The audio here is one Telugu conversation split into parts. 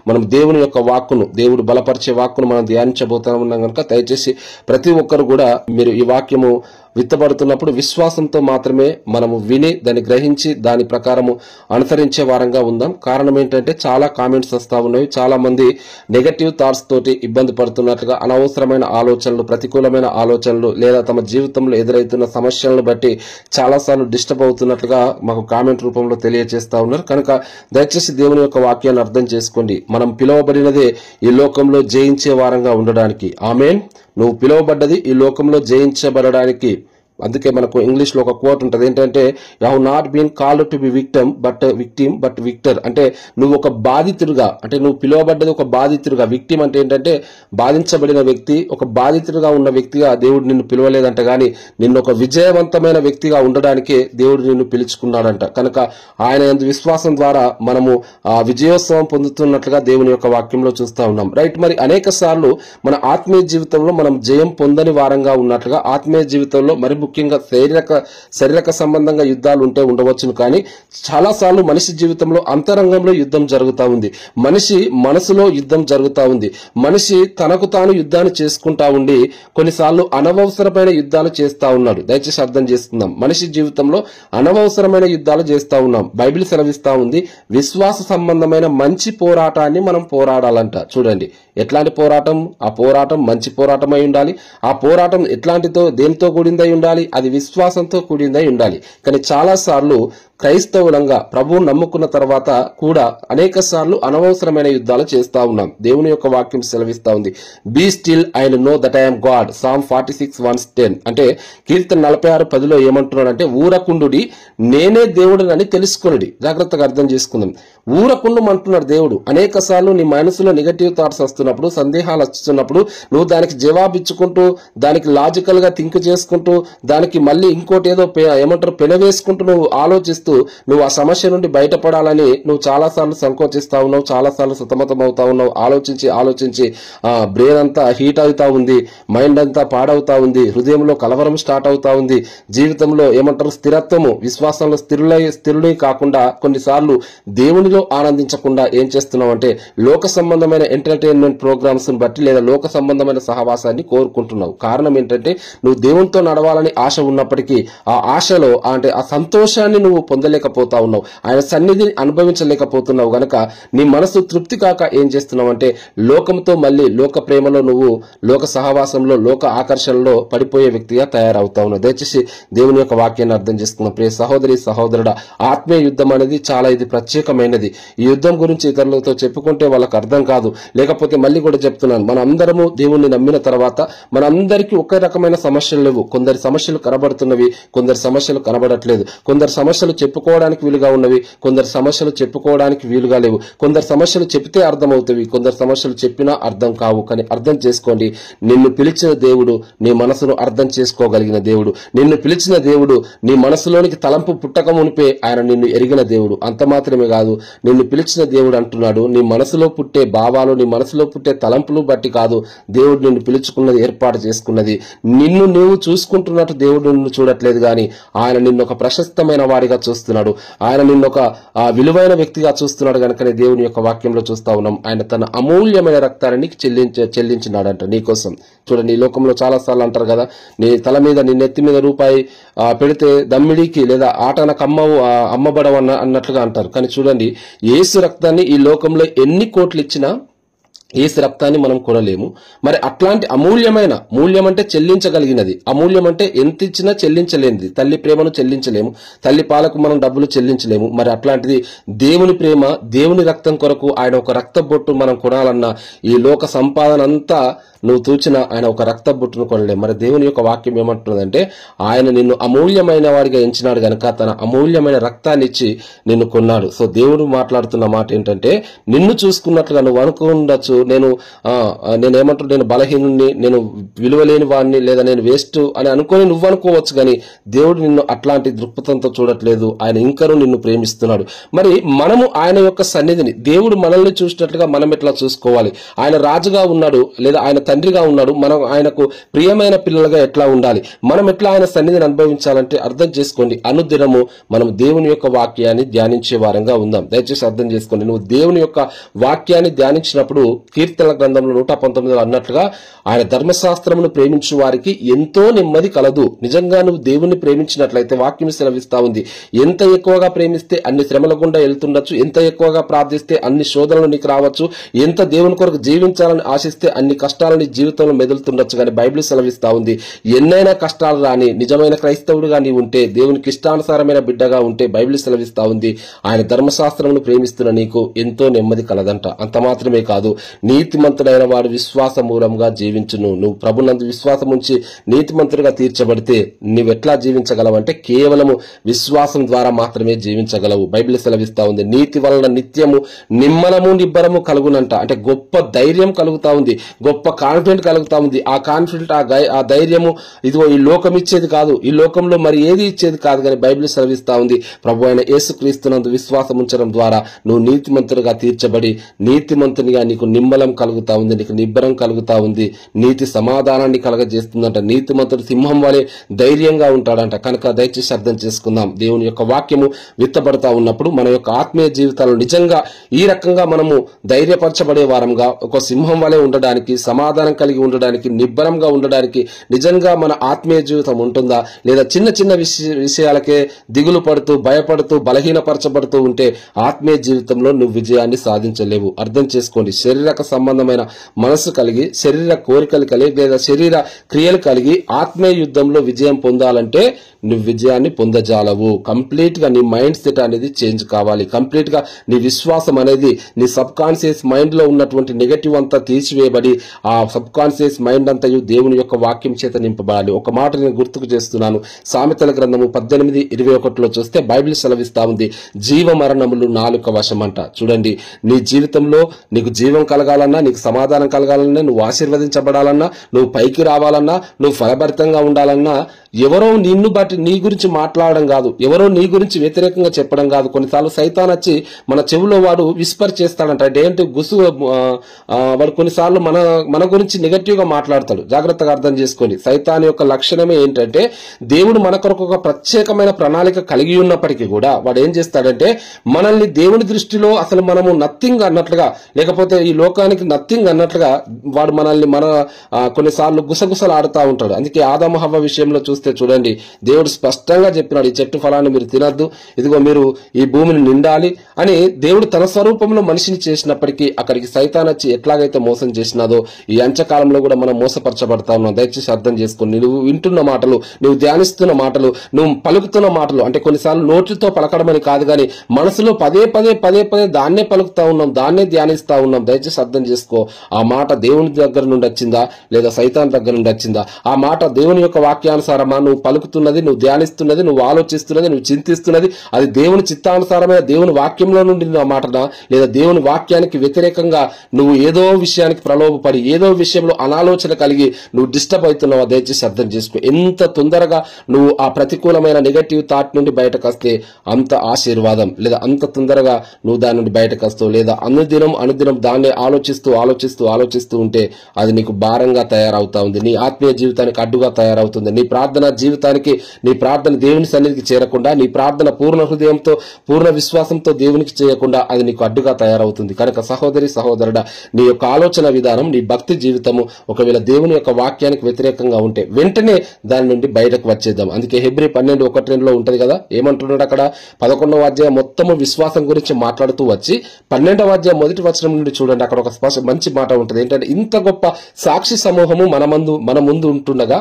మనం దేవుని యొక్క వాక్కును, దేవుడు బలపరిచే వాక్కును మనం ధ్యానించబోతా ఉన్నాం కనుక దయచేసి ప్రతి ఒక్కరు కూడా మీరు ఈ వాక్యము విత్తబడుతున్నప్పుడు విశ్వాసంతో మాత్రమే మనము విని దాన్ని గ్రహించి దాని ప్రకారము అనుసరించే వారంగా ఉందాం. కారణం ఏంటంటే చాలా కామెంట్స్ వస్తూ ఉన్నాయి. చాలా మంది నెగటివ్ థాట్స్ తోటి ఇబ్బంది పడుతున్నట్లుగా, అనవసరమైన ఆలోచనలు, ప్రతికూలమైన ఆలోచనలు లేదా తమ జీవితంలో ఎదురవుతున్న సమస్యలను బట్టి చాలాసార్లు డిస్టర్బ్ అవుతున్నట్లుగా మాకు కామెంట్ రూపంలో తెలియజేస్తా ఉన్నారు. కనుక దయచేసి దేవుని యొక్క వాక్యాన్ని అర్థం చేసుకోండి. మనం పిలువబడినదే ఈ లోకంలో జయించే వారంగా ఉండడానికి. ఆమేన్. నువ్వు పిలువబడ్డది ఈ లోకంలో జయించబడడానికి. అందుకే మనకు ఇంగ్లీష్ లో ఒక కోట్ ఉంటుంది, ఏంటంటే you have not been called to be victim but victor. అంటే నువ్వు ఒక బాధితుడిగా, అంటే నువ్వు పిలువబడ్డది ఒక బాధితుడిగా. విక్టిమ్ అంటే ఏంటంటే బాధించబడిన వ్యక్తి. ఒక బాధితుడిగా ఉన్న వ్యక్తిగా దేవుడు నిన్ను పిలవలేదంట, కానీ నిన్ను ఒక విజయవంతమైన వ్యక్తిగా ఉండడానికే దేవుడు నిన్ను పిలుచుకున్నాడంట. కనుక ఆయన యందు విశ్వాసం ద్వారా మనము ఆ విజయోత్సవం పొందుతున్నట్లుగా దేవుని యొక్క వాక్యంలో చూస్తా ఉన్నాం. రైట్. మరి అనేక సార్లు మన ఆత్మీయ జీవితంలో మనం జయం పొందని వారంగా ఉన్నట్లుగా, ఆత్మీయ జీవితంలో మరి ముఖ్యంగా శారీరక సంబంధంగా యుద్ధాలు ఉండవచ్చును, కానీ చాలాసార్లు మనిషి జీవితంలో అంతరంగంలో యుద్ధం జరుగుతూ ఉంది. మనిషి మనసులో యుద్ధం జరుగుతూ ఉంది. మనిషి తనకు తాను యుద్ధాన్ని చేసుకుంటా ఉండి కొన్నిసార్లు అనవసరమైన యుద్ధాలు చేస్తా ఉన్నాడు. దయచేసి అర్థం చేసుకుందాం. మనిషి జీవితంలో అనవసరమైన యుద్ధాలు చేస్తా ఉన్నాం. బైబిల్ సెలవిస్తా ఉంది, విశ్వాస సంబంధమైన మంచి పోరాటాన్ని మనం పోరాడాలంట. చూడండి ఎట్లాంటి పోరాటం. ఆ పోరాటం మంచి పోరాటమై ఉండాలి. ఆ పోరాటం ఎట్లాంటితో, దేనితో కూడిందై ఉండాలి? అది విశ్వాసంతో కూడిందై ఉండాలి. కానీ చాలా సార్లు క్రైస్తవులంగా ప్రభువును నమ్ముకున్న తర్వాత కూడా అనేక సార్లు అనవసరమైన యుద్ధాలు చేస్తా ఉన్నాం. దేవుని యొక్క వాక్యం సెలవిస్తా ఉంది, be still and know that I am God. Psalm 46:10. అంటే కీర్తన 46:10లో ఏమంటున్నాడంటే, ఊరకుండుడి నేనే దేవుడినని తెలుసుకొనుడి. జాగ్రత్తగా అర్థం చేసుకుందాం. ఊరకుండు అంటున్నాడు దేవుడు. అనేక సార్లు నీ మనసులో నెగటివ్ థాట్స్ వస్తున్నప్పుడు, సందేహాలు వస్తున్నప్పుడు, నువ్వు దానికి జవాబిచ్చుకుంటూ, దానికి లాజికల్ గా థింక్ చేసుకుంటూ, దానికి మళ్ళీ ఇంకోటి ఏదో పెనవేసుకుంటూ నువ్వు ఆలోచిస్తూ నువ్వు ఆ సమస్య నుండి బయటపడాలని నువ్వు చాలాసార్లు సంకోచిస్తా ఉన్నావు, చాలాసార్లు సతమతం అవుతా ఉన్నావు. ఆలోచించి బ్రెయిన్ అంతా హీట్ అవుతా ఉంది, మైండ్ అంతా పాడవుతా ఉంది, హృదయంలో కలవరం స్టార్ట్ అవుతా ఉంది. జీవితంలో స్థిరత్వము, విశ్వాసంలో స్థిరులై కాకుండా కొన్నిసార్లు దేవునిలో ఆనందించకుండా ఏం చేస్తున్నావు అంటే లోక సంబంధమైన ఎంటర్టైన్మెంట్ ప్రోగ్రామ్స్ బట్టి లేదా లోక సంబంధమైన సహవాసాన్ని కోరుకుంటున్నావు. కారణం ఏంటంటే నువ్వు దేవునితో నడవాలని ఆశ ఉన్నప్పటికీ ఆ ఆశలో అంటే ఆ సంతోషాన్ని నువ్వు పొందలేకపోతా ఉన్నావు, ఆయన సన్నిధిని అనుభవించలేకపోతున్నావు. గనక నీ మనసు తృప్తి కాక ఏం చేస్తున్నావు అంటే లోకంతో మళ్ళీ లోక ప్రేమలో నువ్వు లోక సహవాసంలో లోక ఆకర్షణలో పడిపోయే వ్యక్తిగా తయారవుతా ఉన్నావు. దయచేసి దేవుని యొక్క వాక్యాన్ని అర్థం చేసుకున్నాం. ప్రియ సహోదరి సహోదరుడా, ఆత్మీయ యుద్ధం అనేది చాలా ఇది ప్రత్యేకమైనది. ఈ యుద్ధం గురించి ఇతరులతో చెప్పుకుంటే వాళ్ళకి అర్థం కాదు. లేకపోతే మళ్ళీ కూడా చెప్తున్నాను, మన అందరము దేవుణ్ణి నమ్మిన తర్వాత మనందరికీ ఒకే రకమైన సమస్యలు లేవు. కొందరి సమస్యలు కనబడుతున్నవి, కొందరి సమస్యలు కనబడట్లేదు. కొందరు సమస్యలు చెప్పుకోవడానికి వీలుగా ఉన్నవి, కొందరు సమస్యలు చెప్పుకోవడానికి వీలుగా లేవు. కొందరు సమస్యలు చెప్తే అర్థమవుతాయి, కొందరు సమస్యలు చెప్పినా అర్థం కావు. కానీ అర్థం చేసుకోండి, నిన్ను పిలిచిన దేవుడు నీ మనసును అర్థం చేసుకోగలిగిన దేవుడు. నిన్ను పిలిచిన దేవుడు నీ మనసులోనికి తలంపు పుట్టక మునిపే ఆయన నిన్ను ఎరిగిన దేవుడు. అంత మాత్రమే కాదు, నిన్ను పిలిచిన దేవుడు అంటున్నాడు, నీ మనసులో పుట్టే భావాలు, నీ మనసులో పుట్టే తలంపులు బట్టి కాదు దేవుడు నిన్ను పిలుచుకున్నది, ఏర్పాటు చేసుకున్నది. నిన్ను నువ్వు చూసుకుంటున్నట్టు దేవుడు నిన్ను చూడట్లేదు, కానీ ఆయన నిన్ను ఒక ప్రశస్తమైన వాడిగా చూస్తున్నాడు. ఆయన నిన్ను ఒక విలువైన వ్యక్తిగా చూస్తున్నాడు. కనుకనే దేవుని యొక్క వాక్యంలో చూస్తా ఉన్నాం, ఆయన తన అమూల్యమైన రక్తాన్ని చెల్లించినాడంట నీకోసం. చూడండి, ఈ లోకంలో చాలా సార్లు అంటారు కదా, నీ తల మీద నీ నెత్తి మీద రూపాయి పెడితే దమ్మిడికి లేదా ఆటనకు అమ్మబడవు అన్నట్లుగా అంటారు. కానీ చూడండి, యేసు రక్తాన్ని ఈ లోకంలో ఎన్ని కోట్లు ఇచ్చినా యేసు రక్తాన్ని మనం కొనలేము. మరి అట్లాంటి అమూల్యమైన, మూల్యం అంటే చెల్లించగలిగినది, అమూల్యం అంటే ఎంత ఇచ్చినా చెల్లించలేనిది. తల్లి ప్రేమను చెల్లించలేము, తల్లి పాలకు మనం డబ్బులు చెల్లించలేము. మరి అట్లాంటిది దేవుని ప్రేమ, దేవుని రక్తం కొరకు ఆయన ఒక రక్త బొట్టు మనం కొనాలన్నా ఈ లోక సంపాదన అంతా నువ్వు తూచిన ఆయన ఒక రక్త బొట్టును కొనలేము. మరి దేవుని యొక్క వాక్యం ఏమంటున్నదంటే ఆయన నిన్ను అమూల్యమైన వాడిగా ఎంచినాడు గనక తన అమూల్యమైన రక్తాన్ని ఇచ్చి నిన్ను కొన్నాడు. సో దేవుడు మాట్లాడుతున్న మాట ఏంటంటే, నిన్ను చూసుకున్నట్లుగా నువ్వు అనుకుండొచ్చు, నేను బలహీనుని, నేను విలువలేని వాడిని, లేదా నేను వేస్ట్ అని అనుకొని నువ్వు అనుకోవచ్చు. కానీ దేవుడు నిన్ను అట్లాంటి దృక్పథంతో చూడట్లేదు. ఆయన ఇంకనూ నిన్ను ప్రేమిస్తున్నాడు. మరి మనము ఆయన యొక్క సన్నిధిని, దేవుడు మనల్ని చూసినట్లుగా మనం ఎట్లా చూసుకోవాలి? ఆయన రాజుగా ఉన్నాడు, లేదా ఆయన తండ్రిగా ఉన్నాడు, మనం ఆయనకు ప్రియమైన పిల్లలుగా ఎట్లా ఉండాలి, మనం ఎట్లా ఆయన సన్నిధిని అనుభవించాలంటే అర్థం చేసుకోండి. అనుదినము మనం దేవుని యొక్క వాక్యాన్ని ధ్యానించే వారంగా ఉందాం. దయచేసి అర్థం చేసుకోండి. నువ్వు దేవుని యొక్క వాక్యాన్ని ధ్యానించినప్పుడు కీర్తనల గ్రంథంలో 119 అన్నట్లుగా ఆయన ధర్మశాస్త్రమును ప్రేమించు వారికి ఎంతో నెమ్మది కలదు. నిజంగా నువ్వు దేవుణ్ణి ప్రేమించినట్లయితే వాక్యం సెలవిస్తా ఉంది, ఎంత ఎక్కువగా ప్రేమిస్తే అన్ని శ్రమల గుండా వెళ్తుండొచ్చు, ఎంత ఎక్కువగా ప్రార్థిస్తే అన్ని శోధనలు నీకు రావచ్చు, ఎంత దేవుని కొరకు జీవించాలని ఆశిస్తే అన్ని కష్టాలని జీవితంలో మెదులుతుండొచ్చు. కానీ బైబిల్ సెలవిస్తా ఉంది, ఎన్నైనా కష్టాలు రాని నిజమైన క్రైస్తవుడుగా నీవు ఉంటే, దేవునికి ఇష్టానుసారమైన బిడ్డగా ఉంటే, బైబిల్ సెలవిస్తా ఉంది ఆయన ధర్మశాస్త్రమును ప్రేమిస్తున్న నీకు ఎంతో నెమ్మది కలదంట. అంత మాత్రమే కాదు, నీతిమంతుడైన వాడు విశ్వాస మూలంగా జీవించును. నువ్వు ప్రభునందు విశ్వాసం ఉంచి నీతిమంతుడిగా తీర్చబడితే నువ్వెట్లా జీవించగలవంటే కేవలము విశ్వాసం ద్వారా మాత్రమే జీవించగలవు. బైబిల్ సెలవిస్తా ఉంది, నీతి వలన నిత్యము నిమ్మలము నిబ్బరము కలుగునంట. అంటే గొప్ప ధైర్యం కలుగుతా ఉంది, గొప్ప కాన్ఫిడెంట్ కలుగుతా ఉంది. ఆ కాన్ఫిడెంట్ ఆ ధైర్యము ఇదిగో ఈ లోకం ఇచ్చేది కాదు, ఈ లోకంలో మరి ఏది ఇచ్చేది కాదు. కానీ బైబిల్ సెలవిస్తా ఉంది, ప్రభు అయిన యేసుక్రీస్తునందు విశ్వాసం ఉంచడం ద్వారా నువ్వు నీతిమంతుడిగా తీర్చబడి నీతిమంతునిగా నీకు నిమ్మలం కలుగుతా ఉంది, నీకు నిబ్బరం కలుగుతా ఉంది, నీతి సమాధానాన్ని కలగజేస్తుందంట. నీతిమంతుడు సింహం వలె ధైర్యంగా ఉంటాడంట. కనుక దయచేసి అర్థం చేసుకుందాం. దేవుని యొక్క వాక్యము విత్తబడతా ఉన్నప్పుడు మన యొక్క ఆత్మీయ జీవితాలు నిజంగా ఈ రకంగా మనము ధైర్యపరచబడే వారంగా, ఒక సింహం వలె ఉండడానికి, సమాధానం కలిగి ఉండడానికి, నిబ్బరంగా ఉండడానికి నిజంగా మన ఆత్మీయ జీవితం ఉంటుందా, లేదా చిన్న చిన్న విషయాలకే దిగులు పడుతూ భయపడుతూ బలహీనపరచబడుతూ ఉంటే ఆత్మీయ జీవితంలో నువ్వు విజయాన్ని సాధించలేవు. అర్థం చేసుకోండి. శరీరక సంబంధమైన మనసు కలిగి, శరీర కోరికలు కలిగి, లేదా శరీర క్రియలు కలిగి ఆత్మీయ యుద్ధంలో విజయం పొందాలంటే నువ్వు విజయాన్ని పొందజాలవు. కంప్లీట్ గా నీ మైండ్ సెట్ అనేది చేంజ్ కావాలి. కంప్లీట్ గా నీ విశ్వాసం అనేది నీ సబ్ కాన్షియస్ మైండ్ లో ఉన్నటువంటి నెగటివ్ అంతా తీసివేయబడి ఆ సబ్ కాన్షియస్ మైండ్ అంతా దేవుని యొక్క వాక్యం చేత నింపబడాలి. ఒక మాట నేను గుర్తుకు చేస్తున్నాను. సామెతల గ్రంథము 18:21 చూస్తే బైబిల్ సెలవిస్తా ఉంది, జీవ మరణములు నాలుక వశం అంట. చూడండి, నీ జీవితంలో నీకు జీవం కలగాలన్నా, నీకు సమాధానం కలగాలన్నా, నువ్వు ఆశీర్వదించబడాలన్నా, నువ్వు పైకి రావాలన్నా, నువ్వు ఫలభరితంగా ఉండాలన్నా ఎవరో నిన్ను బట్టి నీ గురించి మాట్లాడడం కాదు, ఎవరో నీ గురించి వ్యతిరేకంగా చెప్పడం కాదు. కొన్నిసార్లు సైతాన్ వచ్చి మన చెవిలో వాడు విస్పర్ చేస్తాడంట. ఏంటి గుసు వాడు కొన్నిసార్లు మన గురించి నెగటివ్ గా మాట్లాడతాడు. జాగ్రత్తగా అర్థం చేసుకోండి. సైతాన్ యొక్క లక్షణమే ఏంటంటే దేవుడు మన కొరకు ఒక ప్రత్యేకమైన ప్రణాళిక కలిగి ఉన్నప్పటికీ కూడా వాడు ఏం చేస్తాడంటే మనల్ని దేవుని దృష్టిలో అసలు మనము నథింగ్ అన్నట్లుగా, లేకపోతే ఈ లోకానికి నథింగ్ అన్నట్లుగా వాడు మనల్ని కొన్నిసార్లు గుసగుసలు ఆడుతూ ఉంటాడు. అందుకే ఆదాము హవ్వ విషయంలో చూస్తే చూడండి, దేవుడు స్పష్టంగా చెప్పినాడు, ఈ చెట్టు ఫలాన్ని మీరు తినద్దు, ఇదిగో మీరు ఈ భూమిని నిండాలి అని. దేవుడు తన స్వరూపంలో మనిషిని చేసినప్పటికీ అక్కడికి సైతాన్ వచ్చి ఎట్లాగైతే మోసం చేసినాదో ఈ అంత్యకాలంలో కూడా మనం మోసపరచబడతా ఉన్నాం. దయచేసి అర్థం చేసుకుని, నువ్వు వింటున్న మాటలు, నువ్వు ధ్యానిస్తున్న మాటలు, నువ్వు పలుకుతున్న మాటలు, అంటే కొన్నిసార్లు నోటితో పలకడమని కాదు కానీ మనసులో పదే పదే దాన్నే పలుకుతా ఉన్నాం, దాన్నే ధ్యానిస్తా ఉన్నాం. దయచేసి అర్థం చేసుకో. ఆ మాట దేవుని దగ్గర నుండి వచ్చిందా లేదా సైతాన్ దగ్గర నుండి వచ్చిందా? ఆ మాట దేవుని యొక్క వాక్యానుసారమా? నువ్వు పలుకుతున్నది, నువ్వు ధ్యానిస్తున్నది, నువ్వు ఆలోచిస్తున్నది, నువ్వు చింతిస్తున్నది అది దేవుని చిత్తానుసారమైన దేవుని వాక్యంలో నుండి ఆ మాటనా, లేదా దేవుని వాక్యానికి వ్యతిరేకంగా నువ్వు ఏదో విషయానికి ప్రలోభపడి ఏదో విషయంలో అనాలోచన కలిగి నువ్వు డిస్టర్బ్ అవుతున్నావా? దయచేసి అర్థం చేసుకో. ఎంత తొందరగా నువ్వు ఆ ప్రతికూలమైన నెగటివ్ థాట్ నుండి బయటకు వస్తే అంత ఆశీర్వాదం, లేదా అంత తొందరగా నువ్వు దాని నుండి బయటకు వస్తావు. లేదా అనుదినం దాన్ని ఆలోచిస్తూ ఉంటే అది నీకు భారంగా తయారవుతా ఉంది, నీ ఆత్మీయ జీవితానికి అడ్డుగా తయారవుతుంది. నీ ప్రార్థన జీవితానికి, నీ ప్రార్థన దేవుని సన్నిధికి చేరకుండా, నీ ప్రార్థన పూర్ణ హృదయంతో పూర్ణ విశ్వాసంతో దేవునికి చేయకుండా అది నీకు అడ్డుగా తయారవుతుంది. కనుక సహోదరి సహోదరుడా, నీ యొక్క ఆలోచన విధానం, నీ భక్తి జీవితము ఒకవేళ దేవుని యొక్క వాక్యానికి వ్యతిరేకంగా ఉంటే వెంటనే దాని నుండి బయటకు వచ్చేద్దాం. అందుకే హెబ్రీ 12:1-2 ఉంటది కదా, ఏమంటున్నాడు అక్కడ? 11వ అధ్యాయం మొత్తము విశ్వాసం గురించి మాట్లాడుతూ వచ్చి 12వ అధ్యాయం 1వ వచనం నుండి చూడండి, అక్కడ ఒక మంచి మాట ఉంటుంది. ఏంటంటే, ఇంత గొప్ప సాక్షి సమూహము మన ముందు ఉంటుండగా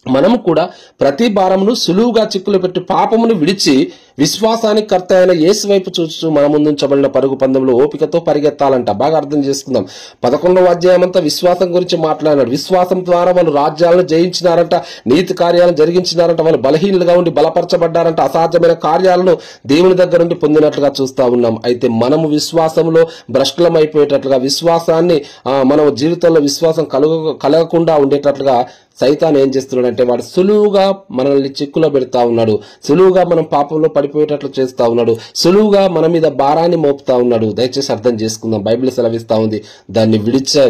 మనము కూడా ప్రతి భారమును సులువుగా చిక్కులు పెట్టి పాపమును విడిచి విశ్వాసానికి కర్త అయిన యేసు వైపు చూస్తూ మన ముందుంచబడిన పరుగు పందెంలో ఓపికతో పరిగెత్తాలంట. బాగా అర్థం చేసుకుందాం. 11వ అధ్యాయం అంతా విశ్వాసం గురించి మాట్లాడినాడు. విశ్వాసం ద్వారా వాళ్ళు రాజ్యాలను జయించినారంట, నీతి కార్యాలను జరిగించినారంట, వాళ్ళు బలహీనులుగా ఉండి బలపరచబడ్డారంట, అసాధ్యమైన కార్యాలను దేవుని దగ్గర నుండి పొందినట్లుగా చూస్తా ఉన్నాం. అయితే మనము విశ్వాసంలో భ్రష్టులం అయిపోయేటట్లుగా, విశ్వాసాన్ని మన జీవితంలో విశ్వాసం కలగకుండా ఉండేటట్లుగా సైతాన్ ఏం చేస్తున్నాడంటే వాడు సులువుగా మనల్ని చిక్కులో పెడతా ఉన్నాడు. సులువుగా మనం పాపంలో పడిపోయేటట్లు చేస్తా ఉన్నాడు, సులువుగా మన మీద భారాన్ని మోపుతా ఉన్నాడు. దయచేసి అర్థం చేసుకుందాం. బైబిల్ సెలవిస్తా ఉంది దాన్ని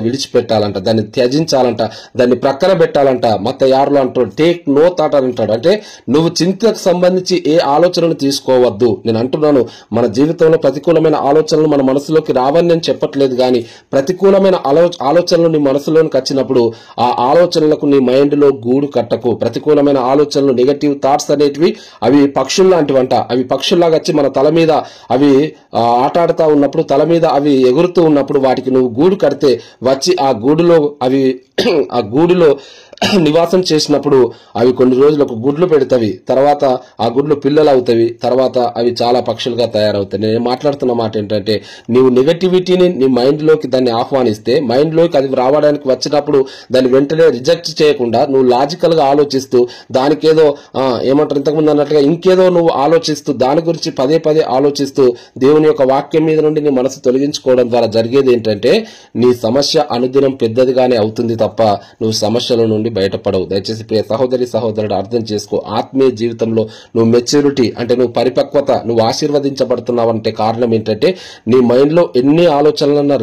విడిచిపెట్టాలంట, దాన్ని త్యజించాలంట, దాన్ని ప్రక్కన పెట్టాలంట. మత్తయి 6లో అంటాడు టేక్ నో థాట్ అని అంటాడు. అంటే నువ్వు చింతకు సంబంధించి ఏ ఆలోచనలు తీసుకోవద్దు. నేను అంటున్నాను, మన జీవితంలో ప్రతికూలమైన ఆలోచనలు మన మనసులోకి రావని నేను చెప్పట్లేదు, కానీ ప్రతికూలమైన ఆలోచనలు నీ మనసులోనికి వచ్చినప్పుడు ఆ ఆలోచనలకు నీ మైండ్ లో గూడు కట్టకు. ప్రతికూలమైన ఆలోచనలు, నెగటివ్ థాట్స్ అనేటివి అవి పక్షులు లాంటివంట. అవి పక్షుల్లాగా వచ్చి మన తల మీద అవి ఆటాడుతూ ఉన్నప్పుడు, తల మీద అవి ఎగురుతూ ఉన్నప్పుడు వాటికి నువ్వు గూడు కడితే వచ్చి ఆ గూడులో అవి ఆ గూడులో నివాసం చేసినప్పుడు అవి కొన్ని రోజులకు గుడ్లు పెడతావి, తర్వాత ఆ గుడ్లు పిల్లలు అవుతాయి, తర్వాత అవి చాలా పక్షులుగా తయారవుతాయి. నేను మాట్లాడుతున్న మాట ఏంటంటే నీవు నెగటివిటీని నీ మైండ్లోకి దాన్ని ఆహ్వానిస్తే, మైండ్లోకి అది రావడానికి వచ్చినప్పుడు దాన్ని వెంటనే రిజెక్ట్ చేయకుండా నువ్వు లాజికల్గా ఆలోచిస్తూ దానికేదో ఏమంటారు ఇంతకుముందు అన్నట్టుగా ఇంకేదో నువ్వు ఆలోచిస్తూ దాని గురించి పదే పదే ఆలోచిస్తూ దేవుని యొక్క వాక్యం మీద నుండి నీ మనసు తొలగించుకోవడం ద్వారా జరిగేది ఏంటంటే నీ సమస్య అనుదినం పెద్దదిగానే అవుతుంది తప్ప నువ్వు సమస్యల నుండి బయటపడవు. దయచేసి ప్రియ సహోదరి సహోదరుడు అర్థం చేసుకో. ఆత్మీయ జీవితంలో నువ్వు మెచ్యూరిటీ అంటే నువ్వు పరిపక్వత, నువ్వు ఆశీర్వదించబడుతున్నావు అంటే కారణం ఏంటంటే నీ మైండ్ లో ఎన్ని ఆలోచనలన్నా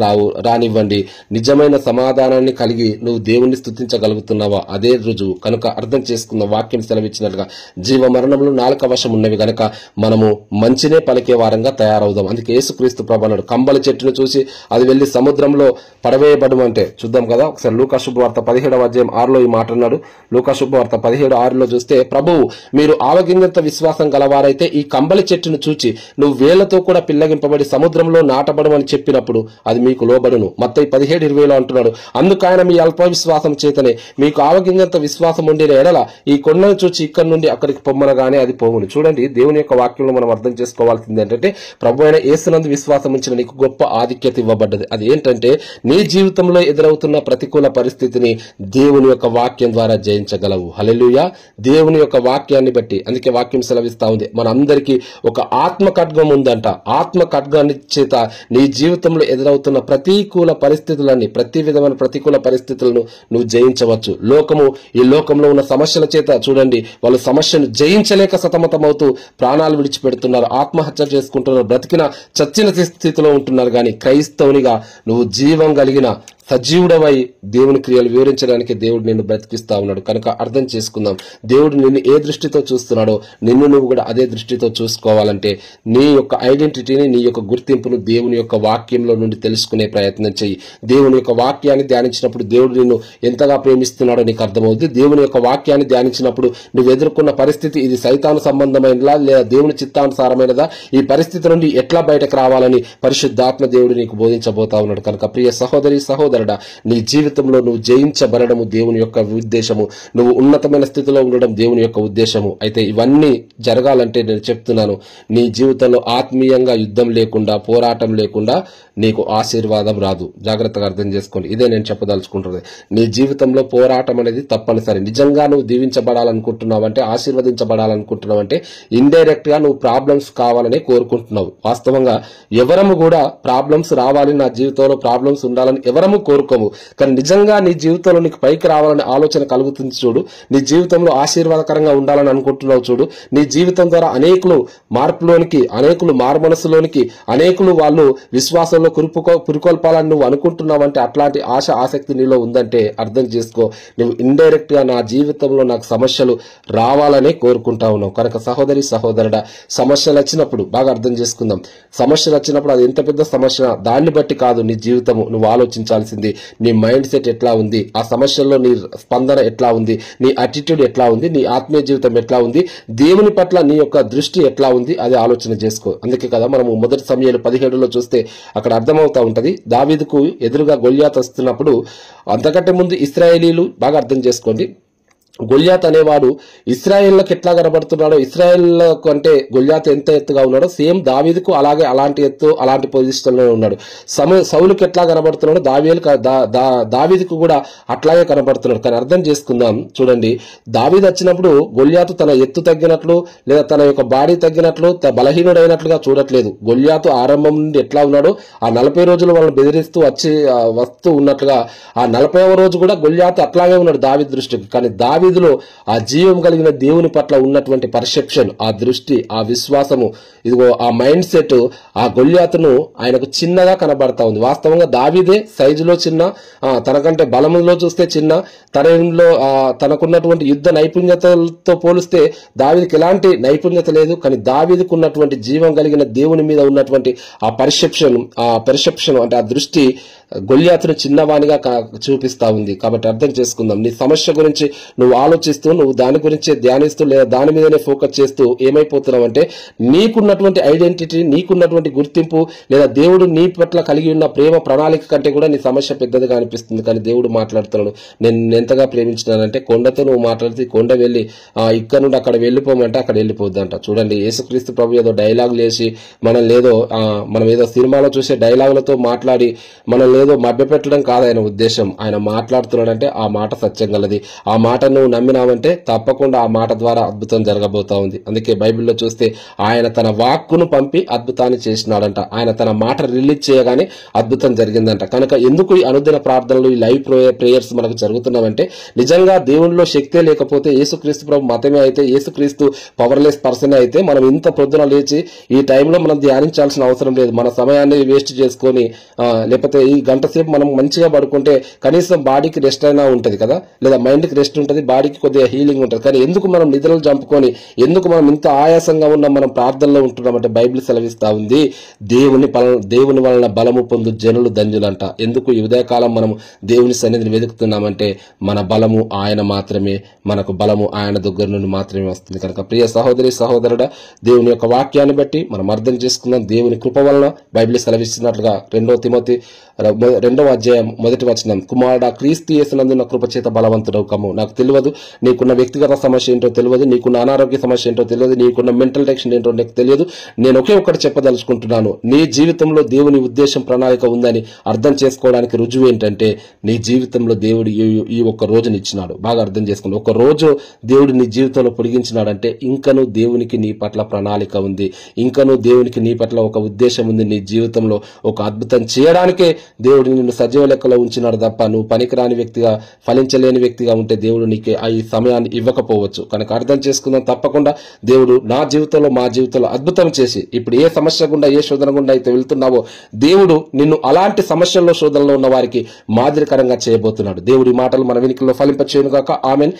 రానివ్వండి, నిజమైన సమాధానాన్ని కలిగి నువ్వు దేవుణ్ణి స్తుతించగలుగుతున్నావా అదే రుజువు. కనుక అర్థం చేసుకున్న వాక్యం సెలవిచ్చినట్లుగా జీవ మరణంలో నాలుక వశం ఉన్నవి గనక మనము మంచినే పలికే వారంగా తయారవుదాం. అందుకే యేసుక్రీస్తు ప్రభువు అన్నాడు, కంబలి చెట్టును చూసి అది వెళ్లి సముద్రంలో పడవేయబడమంటే చూద్దాం కదా. ఒకసారి లూకా శుభవార్త 17వ అధ్యాయం 6లో ఈ మాట అన్నాడు. లూకా శుభవార్త 17:6లో చూస్తే, ప్రభువు మీరు ఆవగింజంత విశ్వాసం గలవారైతే ఈ కంబలి చెట్టును చూచి నువ్వు వేళ్లతో కూడా పిల్లగింపబడి సముద్రంలో నాటబడమని చెప్పినప్పుడు అది మీకు లోబడును. మత్తయి 17:20లో అంటున్నాడు, అందుకైన మీ అల్ప విశ్వాసం చేతనే మీకు ఆవగింజంత విశ్వాసం ఉండిన ఎడల ఈ కొండను చూచి ఇక్కడి నుండి అక్కడికి పొమ్మనగానే అది పోవును. చూడండి, దేవుని యొక్క వాక్యంలో మనం అర్థం చేసుకోవాల్సింది ఏంటంటే ప్రభు అయిన యేసునందు విశ్వాసం ఉంచిన నీకు గొప్ప ఆధిక్యత ఇవ్వబడ్డది. అది ఏంటంటే నీ జీవితంలో ఎదురవుతున్న ప్రతికూల పరిస్థితిని దేవుని యొక్క వాక్యం ద్వారా జయించగలవు. హల్లెలూయా. దేవుని యొక్క వాక్యాన్ని బట్టి, అందుకే వాక్యం సెలవిస్తా ఉంది మనందరికీ ఒక ఆత్మ ఖడ్గం ఉందంట. ఆత్మ ఖడ్గాన్ని చేత నీ జీవితంలో ఎదురవుతున్న ప్రతికూల పరిస్థితులన్నీ, ప్రతి విధమైన ప్రతికూల పరిస్థితులను నువ్వు జయించవచ్చు. ఈ లోకంలో ఉన్న సమస్యల చేత చూడండి, వాళ్ళు సమస్యను జయించలేక సతమతమవుతూ ప్రాణాలు విడిచిపెడుతున్నారు, ఆత్మహత్య చేసుకుంటున్నారు, బ్రతికిన చచ్చిన స్థితిలో ఉంటున్నారు. కానీ క్రైస్తవునిగా నువ్వు జీవం కలిగిన సజీవుడవై దేవుని క్రియలు వివరించడానికి దేవుడు నిన్ను బ్రతికిస్తా ఉన్నాడు. కనుక అర్థం చేసుకుందాం, దేవుడు నిన్ను ఏ దృష్టితో చూస్తున్నాడో నిన్ను నువ్వు కూడా అదే దృష్టితో చూసుకోవాలంటే నీ యొక్క ఐడెంటిటీని, నీ యొక్క గుర్తింపును దేవుని యొక్క వాక్యంలో నుండి తెలుసుకునే ప్రయత్నం చెయ్యి. దేవుని యొక్క వాక్యాన్ని ధ్యానించినప్పుడు దేవుడు నిన్ను ఎంతగా ప్రేమిస్తున్నాడో నీకు అర్థమవుతుంది. దేవుని యొక్క వాక్యాన్ని ధ్యానించినప్పుడు నువ్వు ఎదుర్కొన్న పరిస్థితి ఇది సైతాను సంబంధమైనదా లేదా దేవుని చిత్తానుసారమైనదా, ఈ పరిస్థితి నుండి ఎట్లా బయటకు రావాలని పరిశుద్ధాత్మ దేవుడు నీకు బోధించబోతా ఉన్నాడు. కనుక ప్రియ సహోదరి సహోదరు, నీ జీవితంలో నువ్వు జయించబడము దేవుని యొక్క ఉద్దేశము, నువ్వు ఉన్నతమైన స్థితిలో ఉండడం దేవుని యొక్క ఉద్దేశము. అయితే ఇవన్నీ జరగాలంటే నేను చెప్తున్నాను, నీ జీవితంలో ఆత్మీయంగా యుద్ధం లేకుండా, పోరాటం లేకుండా నీకు ఆశీర్వాదం రాదు. జాగ్రత్తగా అర్థం చేసుకోండి. ఇదే నేను చెప్పదలుచుకుంటున్నది. నీ జీవితంలో పోరాటం అనేది తప్పనిసరి. నిజంగా నువ్వు దీవించబడాలనుకుంటున్నావంటే, ఆశీర్వదించబడాలనుకుంటున్నావంటే ఇండైరెక్ట్ గా నువ్వు ప్రాబ్లమ్స్ కావాలని కోరుకుంటున్నావు. వాస్తవంగా ఎవరము కూడా ప్రాబ్లమ్స్ రావాలి, నా జీవితంలో ప్రాబ్లమ్స్ ఉండాలని ఎవరము కోరుకోము. కానీ నిజంగా నీ జీవితంలో నీకు పైకి రావాలనే ఆలోచన కలుగుతుంది చూడు, నీ జీవితంలో ఆశీర్వాదకరంగా ఉండాలని అనుకుంటున్నావు చూడు, నీ జీవితం ద్వారా అనేకులు మార్పులోనికి, అనేకులు మారుమనసులోనికి, అనేకులు వాళ్ళు విశ్వాసంలో పురికొల్పాలని నువ్వు అనుకుంటున్నావంటే, అట్లాంటి ఆశ ఆసక్తి నీలో ఉందంటే అర్థం చేసుకో, నువ్వు ఇండైరెక్ట్ గా నా జీవితంలో నాకు సమస్యలు రావాలనే కోరుకుంటా ఉన్నావు. కనుక సహోదరి సహోదరుడా, సమస్యలు వచ్చినప్పుడు బాగా అర్థం చేసుకుందాం. సమస్యలు వచ్చినప్పుడు అది ఎంత పెద్ద సమస్య దాన్ని బట్టి కాదు నీ జీవితము నువ్వు ఆలోచించాల్సింది. నీ మైండ్ సెట్ ఎట్లా ఉంది, ఆ సమస్యల్లో నీ స్పందన ఎట్లా ఉంది, నీ అటిట్యూడ్ ఎట్లా ఉంది, నీ ఆత్మీయ జీవితం ఎట్లా ఉంది, దేవుని పట్ల నీ యొక్క దృష్టి ఎట్లా ఉంది, అది ఆలోచన చేసుకో. అందుకే కదా మనము 1 సమూయేలు 17లో చూస్తే అక్కడ అర్థమవుతా ఉంటది, దావీదుకు ఎదురుగా గొల్యాతు వస్తున్నప్పుడు, అంతకంటే ముందు ఇశ్రాయేలీలు బాగా అర్థం చేసుకోండి, గొల్యాత్ అనేవాడు ఇశ్రాయేళ్లకు ఎట్లా కనబడుతున్నాడో, ఇశ్రాయేళ్లకు అంటే గొల్యాత్ ఎంత ఎత్తుగా ఉన్నాడో సేమ్ దావీదుకు అలాంటి ఎత్తు, అలాంటి పొజిషన్ లో ఉన్నాడు. సౌలుకి ఎట్లా కనబడుతున్నాడో దావీదుకు కూడా అట్లాగే కనబడుతున్నాడు. కానీ అర్థం చేసుకుందాం, చూడండి, దావీదు వచ్చినప్పుడు గొల్యాతు తన ఎత్తు తగ్గినట్లు లేదా తన యొక్క బాడీ తగ్గినట్లు బలహీనుడైనట్లుగా చూడట్లేదు. గొల్యాతు ఆరంభం నుండి ఎట్లా ఉన్నాడో ఆ 40 రోజులు వాళ్ళని బెదిరిస్తూ వస్తూ ఉన్నట్లుగా ఆ 40వ రోజు కూడా గొల్యాతు అట్లాగే ఉన్నాడు దావీదు దృష్టికి. కానీ దావీదు దావీదులో ఆ జీవం కలిగిన దేవుని పట్ల ఉన్నటువంటి పర్సెప్షన్, ఆ దృష్టి, ఆ విశ్వాసము, ఇదిగో ఆ మైండ్ సెట్ ఆ గొల్యాతును ఆయనకు చిన్నగా కనబడతా ఉంది. వాస్తవంగా దావీదే సైజులో చిన్న, తనకంటే బలములో చూస్తే చిన్న, తనకున్నటువంటి యుద్ధ నైపుణ్యతలతో పోలిస్తే దావీదుకి ఎలాంటి నైపుణ్యత లేదు. కానీ దావీదుకు ఉన్నటువంటి జీవం కలిగిన దేవుని మీద ఉన్నటువంటి ఆ పర్సెప్షన్ అంటే ఆ దృష్టి గొల్యాతును చిన్నవానిగా చూపిస్తా ఉంది. కాబట్టి అర్థం చేసుకుందాం, నీ సమస్య గురించి నువ్వు ఆలోచిస్తూ, నువ్వు దాని గురించే ధ్యానిస్తూ లేదా దాని మీదనే ఫోకస్ చేస్తూ ఏమైపోతున్నావు అంటే నీకున్నటువంటి ఐడెంటిటీ, నీకున్నటువంటి గుర్తింపు లేదా దేవుడు నీ పట్ల కలిగి ఉన్న ప్రేమ ప్రణాళిక కంటే కూడా నీ సమస్య పెద్దదిగా అనిపిస్తుంది. కానీ దేవుడు మాట్లాడుతున్నాడు, నేను ఎంతగా ప్రేమించినానంటే కొండతో నువ్వు మాట్లాడితే కొండ వెళ్ళి ఇక్కడ నుండి అక్కడ వెళ్ళిపోమంటే అక్కడ వెళ్ళిపోద్దంట. చూడండి, యేసుక్రీస్తు ప్రభు ఏదో డైలాగ్ లేసి మనం ఏదో సినిమాలో చూసే డైలాగులతో మాట్లాడి మనల్ని ఏదో మభ్యపెట్టడం కాదు ఆయన ఉద్దేశం. ఆయన మాట్లాడుతున్నాడంటే ఆ మాట సత్యం గలది. ఆ మాట నువ్వు నమ్మినావంటే తప్పకుండా ఆ మాట ద్వారా అద్భుతం జరగబోతా ఉంది. అందుకే బైబిల్లో చూస్తే ఆయన తన వాక్కును పంపి అద్భుతాన్ని చేసినాడంట. ఆయన తన మాట రిలీజ్ చేయగానే అద్భుతం జరిగిందంట. కనుక ఎందుకు ఈ అనుదిన ప్రార్థనలు, ఈ లైవ్ ప్రేయర్స్ మనకు జరుగుతున్నామంటే నిజంగా దేవునిలో శక్తే లేకపోతే, యేసుక్రీస్తు ప్రభు మతమే అయితే, యేసుక్రీస్తు పవర్లెస్ పర్సన్ అయితే మనం ఇంత పొద్దున లేచి ఈ టైంలో మనం ధ్యానించాల్సిన అవసరం లేదు. మన సమయాన్ని వేస్ట్ చేసుకొని లేకపోతే ఈ గంట సేపు మనం మంచిగా పడుకుంటే కనీసం బాడీకి రెస్ట్ అయినా ఉంటుంది కదా, లేదా మైండ్కి రెస్ట్ ఉంటుంది, బాడీకి కొద్దిగా హీలింగ్ ఉంటుంది. కానీ ఎందుకు మనం నిద్రలు చంపుకొని, ఎందుకు మనం ఇంత ఆయాసంగా ఉన్నాం, మనం ప్రార్థనలో ఉంటున్నామంటే బైబిల్ సెలవిస్తా ఉంది, దేవుని వలన బలము పొందు జనులు ధన్యులంట. ఎందుకు ఈ ఉదయకాలం మనం దేవుని సన్నిధిని వెతుకుతున్నామంటే మన బలము ఆయన మాత్రమే, మనకు బలము ఆయన దగ్గర నుండి మాత్రమే వస్తుంది. కనుక ప్రియ సహోదరి సహోదరుడా, దేవుని యొక్క వాక్యాన్ని బట్టి మనం అర్థం చేసుకుందాం. దేవుని కృప వలన బైబిల్ సెలవిస్తున్నట్లుగా 2 తిమోతి 2వ అధ్యాయం 1వ వచనం, కుమారుడా క్రీస్తు యేసునందున్న కృపచేత బలవంతుడవు కమ్ము. నాకు తెలియదు నీకున్న వ్యక్తిగత సమస్య ఏంటో తెలియదు, నీకున్న అనారోగ్య సమస్య ఏంటో తెలియదు, నీకున్న మెంటల్ టెన్షన్ ఏంటో నీకు తెలియదు. నేను ఒకే ఒక్కటి చెప్పదలుచుకుంటున్నాను, నీ జీవితంలో దేవుని ఉద్దేశం ప్రణాళిక ఉందని అర్థం చేసుకోవడానికి రుజువు ఏంటంటే నీ జీవితంలో దేవుడు ఈ ఒక్క రోజుని ఇచ్చినాడు. బాగా అర్థం చేసుకోండి, ఒక రోజు దేవుడు నీ జీవితంలో పొడిగించినాడంటే ఇంకనూ దేవునికి నీ పట్ల ప్రణాళిక ఉంది, ఇంకనూ దేవునికి నీ పట్ల ఒక ఉద్దేశం ఉంది. నీ జీవితంలో ఒక అద్భుతం చేయడానికే దేవుడు నిన్ను సజీవ లెక్కలో ఉంచినాడు తప్ప నువ్వు పనికిరాని వ్యక్తిగా, ఫలించలేని వ్యక్తిగా ఉంటే దేవుడు నీకు ఈ సమయాన్ని ఇవ్వకపోవచ్చు. కనుక అర్థం చేసుకుందాం, తప్పకుండా దేవుడు నా జీవితంలో, మా జీవితంలో అద్భుతం చేసి, ఇప్పుడు ఏ సమస్య గుండా, ఏ శోధన గుండా అయితే వెళ్తున్నావో దేవుడు నిన్ను అలాంటి సమస్యల్లో, శోధనలో ఉన్న వారికి మాదిరికరంగా చేయబోతున్నాడు. దేవుడి మాటలు మన వినికిల్లో ఫలింపచేయును గాక. ఆమెన్.